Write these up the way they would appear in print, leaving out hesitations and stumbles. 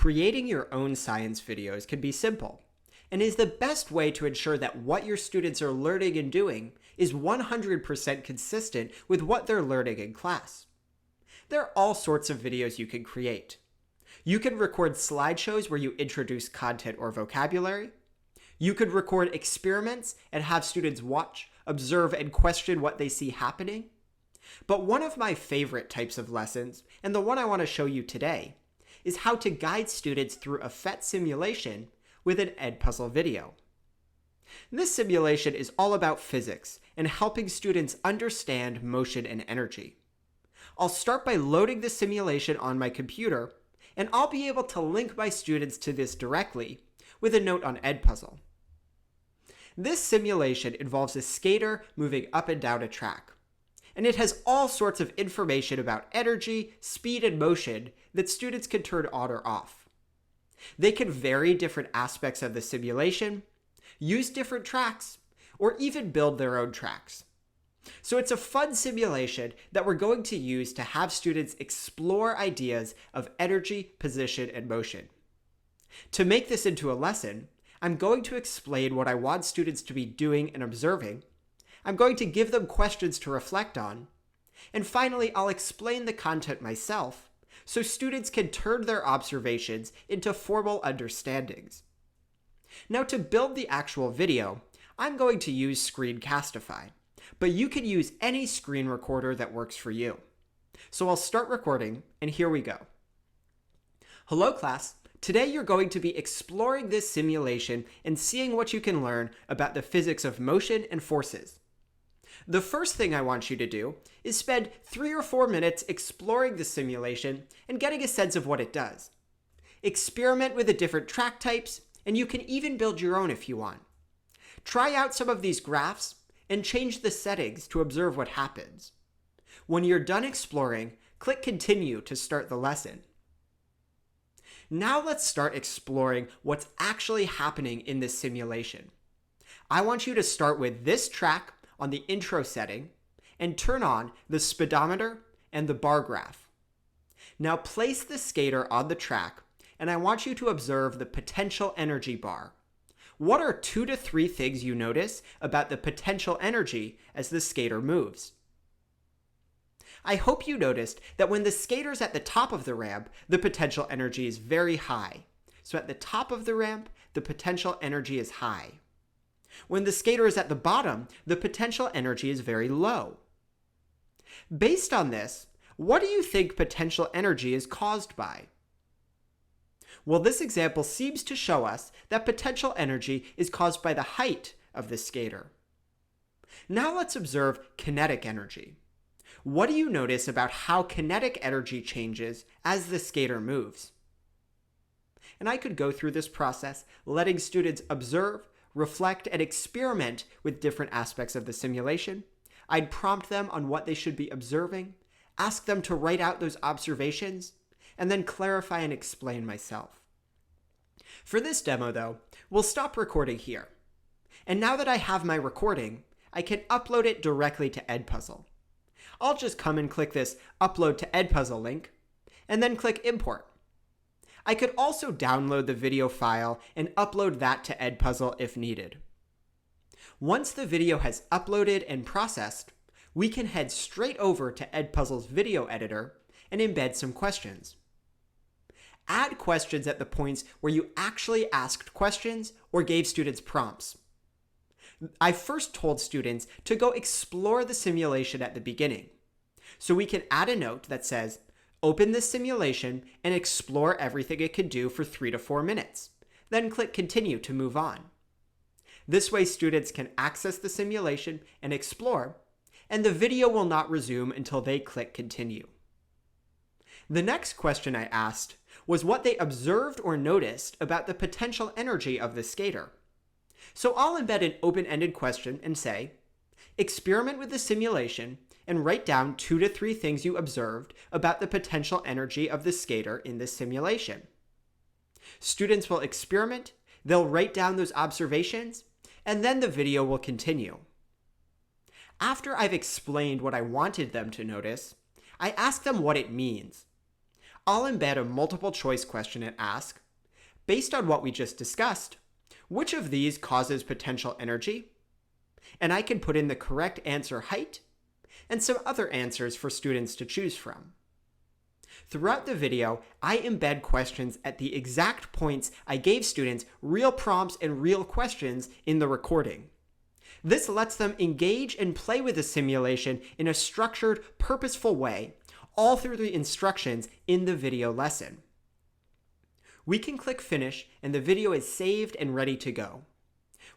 Creating your own science videos can be simple and is the best way to ensure that what your students are learning and doing is 100% consistent with what they're learning in class. There are all sorts of videos you can create. You can record slideshows where you introduce content or vocabulary. You could record experiments and have students watch, observe, and question what they see happening. But one of my favorite types of lessons, and the one I want to show you today, is how to guide students through a PhET simulation with an Edpuzzle video. This simulation is all about physics and helping students understand motion and energy. I'll start by loading the simulation on my computer, and I'll be able to link my students to this directly with a note on Edpuzzle. This simulation involves a skater moving up and down a track, and it has all sorts of information about energy, speed, and motion that students can turn on or off. They can vary different aspects of the simulation, use different tracks, or even build their own tracks. So it's a fun simulation that we're going to use to have students explore ideas of energy, position, and motion. To make this into a lesson, I'm going to explain what I want students to be doing and observing. I'm going to give them questions to reflect on. And finally, I'll explain the content myself so students can turn their observations into formal understandings. Now, to build the actual video, I'm going to use Screencastify, but you can use any screen recorder that works for you. So I'll start recording, and here we go. Hello, class. Today you're going to be exploring this simulation and seeing what you can learn about the physics of motion and forces. The first thing I want you to do is spend 3 or 4 minutes exploring the simulation and getting a sense of what it does. Experiment with the different track types, and you can even build your own if you want. Try out some of these graphs and change the settings to observe what happens. When you're done exploring, click Continue to start the lesson. Now let's start exploring what's actually happening in this simulation. I want you to start with this track on the intro setting and turn on the speedometer and the bar graph. Now place the skater on the track, and I want you to observe the potential energy bar. What are 2 to 3 things you notice about the potential energy as the skater moves? I hope you noticed that when the skater's at the top of the ramp, the potential energy is very high. So at the top of the ramp, the potential energy is high. When the skater is at the bottom, the potential energy is very low. Based on this, what do you think potential energy is caused by? Well, this example seems to show us that potential energy is caused by the height of the skater. Now let's observe kinetic energy. What do you notice about how kinetic energy changes as the skater moves? And I could go through this process, letting students observe, reflect, and experiment with different aspects of the simulation. I'd prompt them on what they should be observing, ask them to write out those observations, and then clarify and explain myself. For this demo, though, we'll stop recording here. And now that I have my recording, I can upload it directly to Edpuzzle. I'll just come and click this Upload to Edpuzzle link, and then click Import. I could also download the video file and upload that to Edpuzzle if needed. Once the video has uploaded and processed, we can head straight over to Edpuzzle's video editor and embed some questions. Add questions at the points where you actually asked questions or gave students prompts. I first told students to go explore the simulation at the beginning. So we can add a note that says, open this simulation and explore everything it can do for 3 to 4 minutes. Then click Continue to move on. This way students can access the simulation and explore, and the video will not resume until they click Continue. The next question I asked was what they observed or noticed about the potential energy of the skater. So I'll embed an open-ended question and say, experiment with the simulation and write down 2 to 3 things you observed about the potential energy of the skater in this simulation. Students will experiment, they'll write down those observations, and then the video will continue. After I've explained what I wanted them to notice, I ask them what it means. I'll embed a multiple choice question and ask, based on what we just discussed, which of these causes potential energy? And I can put in the correct answer height and some other answers for students to choose from. Throughout the video, I embed questions at the exact points I gave students real prompts and real questions in the recording. This lets them engage and play with the simulation in a structured, purposeful way, all through the instructions in the video lesson. We can click Finish and the video is saved and ready to go.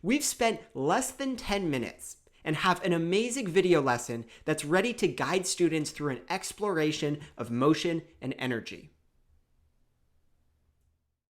We've spent less than 10 minutes and have an amazing video lesson that's ready to guide students through an exploration of motion and energy.